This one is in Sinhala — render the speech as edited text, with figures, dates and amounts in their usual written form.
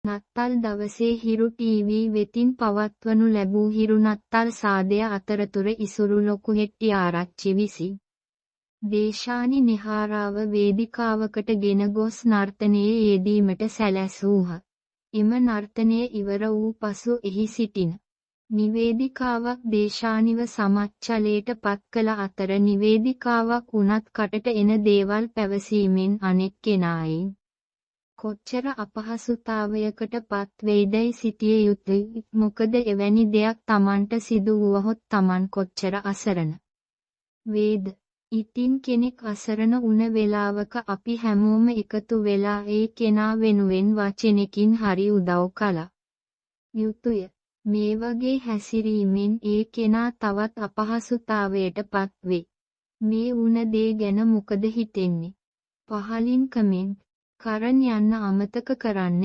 නත්තල් දවසේ හිරු ටීවී වෙතින් පවත්වනු ලැබූ හිරු නත්තල් සාදය අතරතුර ඉසුරු ලොකු හෙට්ටි ආරච්චි විසින් දේශානි නිහාරාව වේදිකාවකට ගෙන ගොස් නර්තනයේ යෙදීමට සැලැස්වූහ. එම නර්තනය ඉවර වූ පසු එහි සිටින නිවේදිකාවක් දේශානිව සමච්චලයට පත් කළ අතර නිවේදිකාවක් වුණත් කටට එන දේවල් පැවසීමෙන් අනෙක් කෙනායින් කොච්චර අපහසුතාවයකට පත් වෙයිදැයි සිටිය යුතුයි. මොකද එවැනි දෙයක් තමන්ට සිදු වුවහොත් තමන් කොච්චර අසරණ වේද. ඉතින් කෙනෙක් අසරණ වුණ වෙලාවක අපි හැමෝම එකතු වෙලා ඒ කෙනා වෙනුවෙන් වචනෙකින් හරි උදව් කළා යුතුය. මේ වගේ හැසිරීමෙන් ඒ කෙනා තවත් අපහසුතාවයට පත් වේ. මේ වුණ දේ ගැන මොකද හිතෙන්නේ? පහලින් කමෙන්ට් කරන් යන්න අමතක කරන්න